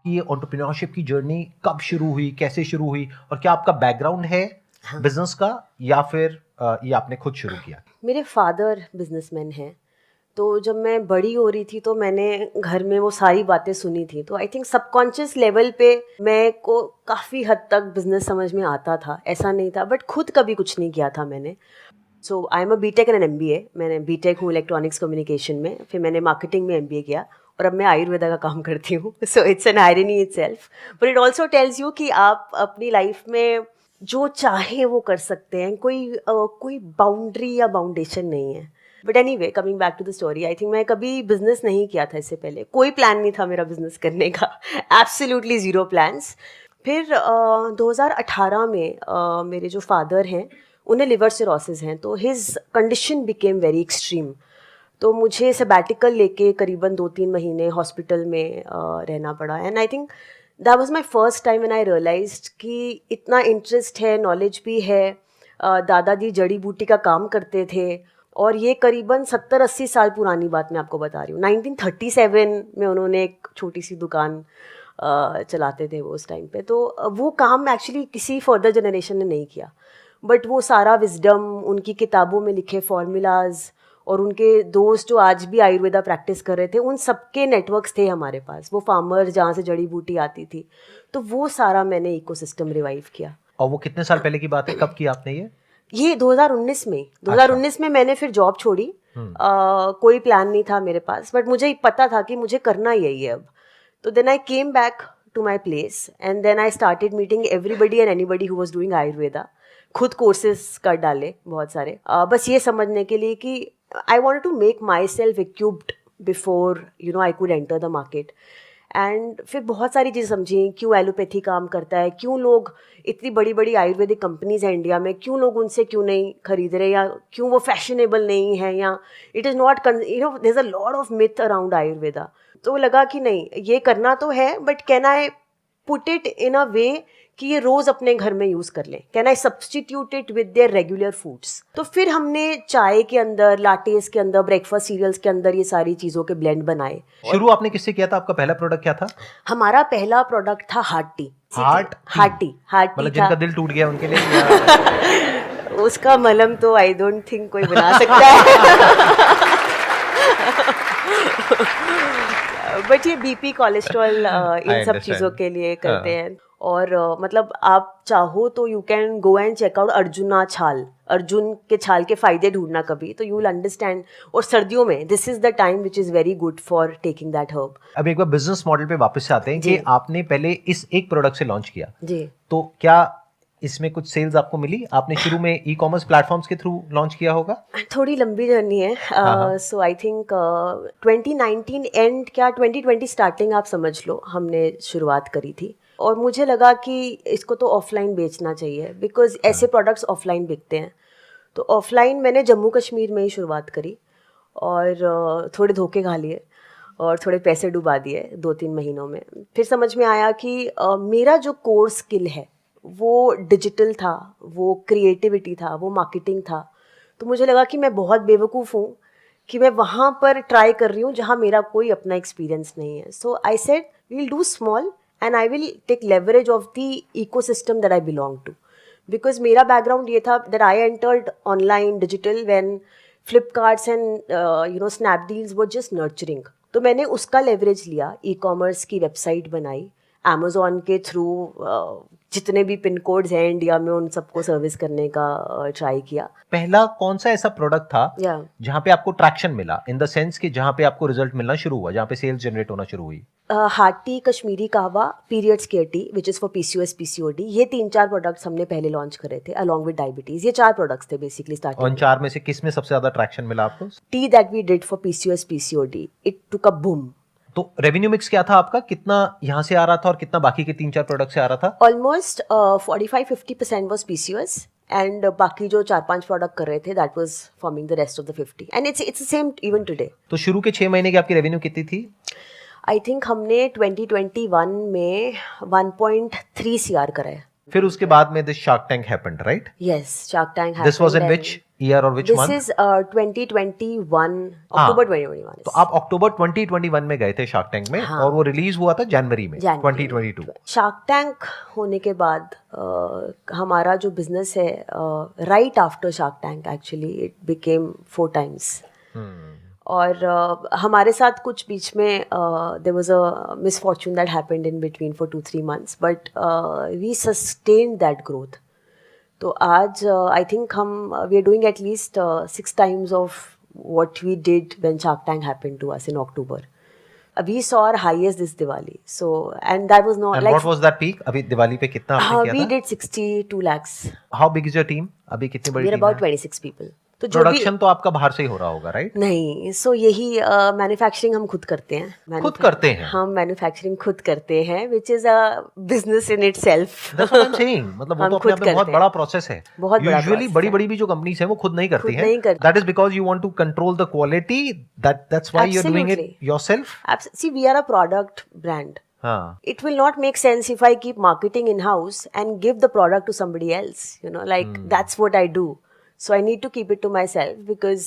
आपकी ये एंटरप्रेन्योरशिप की जर्नी कब शुरू हुई, कैसे शुरू हुई, और क्या आपका बैकग्राउंड है बिजनेस का या फिर ये आपने खुद शुरू किया? मेरे फादर बिजनेसमैन हैं, तो जब मैं बड़ी हो रही थी तो मैंने घर में वो सारी बातें सुनी थी, तो आई थिंक सबकॉन्शियस लेवल पे मैं को काफ़ी हद तक बिजनेस समझ में आता था, ऐसा नहीं था, बट खुद कभी कुछ नहीं किया था मैंने। So I am a B tech and an MBA। मैंने बीटेक हूँ इलेक्ट्रॉनिक्स कम्युनिकेशन में, फिर मैंने मार्केटिंग में MBA किया और अब मैं आयुर्वेदा का काम करती हूँ। So it's an irony itself, but it also tells you कि आप अपनी लाइफ में जो चाहे वो कर सकते हैं, कोई बाउंड्री या बाउंडेशन नहीं है। But anyway, coming back to the story, I think मैं कभी बिजनेस नहीं किया था इससे पहले, कोई प्लान नहीं था मेरा बिजनेस करने का, एब्सोल्युटली ज़ीरो प्लान्स। फिर 2018 में मेरे जो फादर हैं उन्हें लिवर सिरोसिस हैं, तो his condition became very extreme. तो मुझे सबैटिकल लेके करीबन 2-3 महीने हॉस्पिटल में रहना पड़ा। And I think that was my first time when I realised कि इतना इंटरेस्ट है, नॉलेज भी है। दादाजी जड़ी बूटी का काम करते थे, और ये करीबन 70-80 साल पुरानी बात मैं आपको बता रही हूँ। 1937 में उन्होंने एक छोटी सी दुकान चलाते थे वो उस टाइम पे। तो वो काम एक्चुअली किसी फर्दर जनरेशन ने नहीं किया, बट वो सारा विजडम, उनकी किताबों में लिखे फॉर्मूलाज और उनके दोस्त जो आज भी आयुर्वेदा प्रैक्टिस कर रहे थे, उन सबके नेटवर्क्स थे हमारे पास। वो फार्मर जहाँ से जड़ी बूटी आती थी, तो वो सारा मैंने इकोसिस्टम रिवाइव किया। और वो कितने साल पहले की बात है, कब किया आपने ये 2019 में। 2019 में मैंने फिर जॉब छोड़ी। कोई प्लान नहीं था मेरे पास, बट मुझे पता था कि मुझे करना यही है अब। तो then I came back to my place and then I started meeting everybody and anybody who was doing Ayurveda. खुद कोर्सेज कर डाले बहुत सारे, बस ये समझने के लिए कि I wanted to make myself equipped before I could enter the market. And फिर बहुत सारी चीज़ समझी, क्यों एलोपैथी काम करता है, क्यों लोग, इतनी बड़ी बड़ी आयुर्वेदिक कंपनीज हैं इंडिया में, क्यों लोग उनसे क्यों नहीं खरीद रहे, या क्यों वो फैशनेबल नहीं है, या it is not, there is a lot of myth around Ayurveda. तो लगा कि नहीं, ये करना तो है, but can I put it in a way कि ये रोज अपने घर में यूज कर लें, can I substitute it with their regular foods. तो फिर हमने चाय के अंदर, लाटेस के अंदर, ब्रेकफास्ट सीरियल्स के अंदर ये सारी चीजों के ब्लेंड बनाए। शुरू आपने किससे किया था? आपका पहला प्रोडक्ट क्या था? हमारा पहला प्रोडक्ट था हार्ट टी। हार्ट टी मतलब जिनका दिल टूट गया उनके लिए? उसका मलहम तो आई डोंट थिंक कोई बना सकता है। बट ये BP, कोलेस्ट्रॉल, इन सब चीज़ों के लिए करते हैं। और मतलब आप चाहो तो you can go and check out Arjuna छाल, अर्जुन के छाल के फायदे ढूंढना कभी, तो यू विल अंडरस्टैंड। और सर्दियों में this is the time which is very good for taking that herb. अब एक बार बिजनेस मॉडल पे वापस से आते हैं कि आपने पहले इस एक प्रोडक्ट से लॉन्च किया जी, तो क्या इसमें कुछ सेल्स आपको मिली? आपने शुरू में ई-कॉमर्स प्लेटफॉर्म्स के थ्रू लॉन्च किया होगा? थोड़ी लंबी जर्नी है। सो आई थिंक 2019 एंड, क्या 2020 स्टार्टिंग आप समझ लो, हमने शुरुआत करी थी। और मुझे लगा कि इसको तो ऑफलाइन बेचना चाहिए, बिकॉज ऐसे प्रोडक्ट्स ऑफलाइन बिकते हैं। तो ऑफलाइन मैंने जम्मू कश्मीर में ही शुरुआत करी, और थोड़े धोखे खा लिए और थोड़े पैसे डुबा दिए 2-3 महीनों में। फिर समझ में आया कि मेरा जो कोर स्किल है वो डिजिटल था, वो क्रिएटिविटी था, वो मार्केटिंग था। तो मुझे लगा कि मैं बहुत बेवकूफ़ हूँ कि मैं वहाँ पर ट्राई कर रही हूँ जहाँ मेरा कोई अपना एक्सपीरियंस नहीं है। So I said we will do small and I will take leverage of the ecosystem that I belong to. Because मेरा बैकग्राउंड ये था that I entered online digital when Flipkarts and Snapdeals were just nurturing. तो मैंने उसका leverage लिया, e-commerce की website बनाई, Amazon के थ्रू जितने भी पिन कोड्स हैं इंडिया में उन सबको सर्विस करने का ट्राई किया। पहला कौन सा ऐसा प्रोडक्ट था जहाँ पे आपको ट्रैक्शन मिला, इन द सेंस कि जहाँ पे आपको रिजल्ट मिलना शुरू हुआ, जहाँ पे सेल्स जनरेट होना शुरू हुई? हार्ट टी, कश्मीरी कहवा, periods care T which is for PCOS PCOD, ये 3-4 प्रोडक्ट्स हमने पहले लॉन्च करे थे अलॉन्ग विद डायबिटीज। ये 4 प्रोडक्ट्स थे बेसिकली स्टार्टिंग। उन 4 में से किस में सबसे ज्यादा ट्रैक्शन मिला आपको? टी that we did for PCOS PCOD, it took a boom. तो रेवेन्यू मिक्स क्या था आपका? कितना यहाँ से आ रहा था और कितना बाकी के 3-4 प्रोडक्ट से आ रहा था? ऑलमोस्ट 45-50% वॉज PCOS, एंड बाकी जो 4-5 प्रोडक्ट कर रहे थे that was forming the rest of the 50, and it's same even today. तो शुरू के 6 महीने की आपकी रेवेन्यू कितनी थी? आई थिंक हमने 2021 में 1.3 CR करा है। फिर उसके बाद में this Shark Tank happened, right? Yes, Shark Tank happened. This was in which year और which This month? is 2021, October 2021. तो आप अक्टूबर 2021 में गए थे शार्क टैंक में, हाँ. और वो रिलीज हुआ था जनवरी में January 2022। शार्क टैंक होने के बाद हमारा जो बिजनेस है, right after Shark Tank actually it became 4 times. और हमारे साथ कुछ बीच में there was a misfortune that happened in between for 2-3 months, but we sustained that growth. तो आज आई थिंक हम we are doing at least 6 times of what we did when Shark Tank happened to us in October. We saw our highest this Diwali. So, and that was not And like what was that peak? अभी दिवाली पे कितना आपने किया we था? did 62 lakhs. How big is your team? अभी कितनी बड़ी We're team about है? 26 people. तो जो भी प्रोडक्शन तो आपका बाहर से ही हो रहा होगा, राइट? नहीं, सो यही मैन्युफैक्चरिंग हम खुद करते हैं. खुद करते हैं? हम मैन्युफैक्चरिंग खुद करते हैं, which is a business in itself. That's what I'm saying. मतलब वो हम तो अपने खुद आप में बहुत करते बड़ा हैं. प्रोसेस है. बहुत बड़ा यूजुअली process बड़ी है. बड़ी भी जो कंपनीज हैं वो खुद नहीं करती खुद हैं. नहीं करती. That is because you want to control the quality. That's why you're doing it Absolutely. yourself. See, we are a product brand. हाँ. It will not make sense if I keep marketing in house and give the product to somebody else. You know, like that's what I do. So I need to keep it to myself because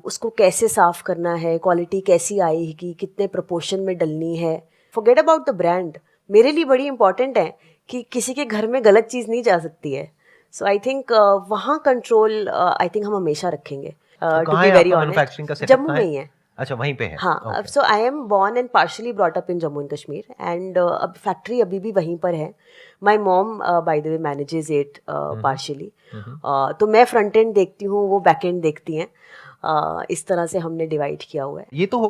उसको कैसे साफ करना है, quality कैसी आएगी, कितने proportion में डलनी है. Forget about the brand. मेरे लिए बड़ी इंपॉर्टेंट है कि किसी के घर में गलत चीज़ नहीं जा सकती है. So I think वहाँ कंट्रोल आई थिंक हम हमेशा रखेंगे. तो To कहाँ be है very आपका honest, मैन्युफैक्चरिंग का सेटअप? जम्मू में ही है. अच्छा, वहीं पे है. हाँ. So I am born and partially brought up in Jammu and Kashmir, and अब फैक्ट्री अभी भी वहीं पर है. My mom by the way manages it partially. तो मैं फ्रंट एंड देखती हूँ, वो बैक एंड देखती हैं. इस तरह से हमने डिवाइड किया हुआ है. ये तो हो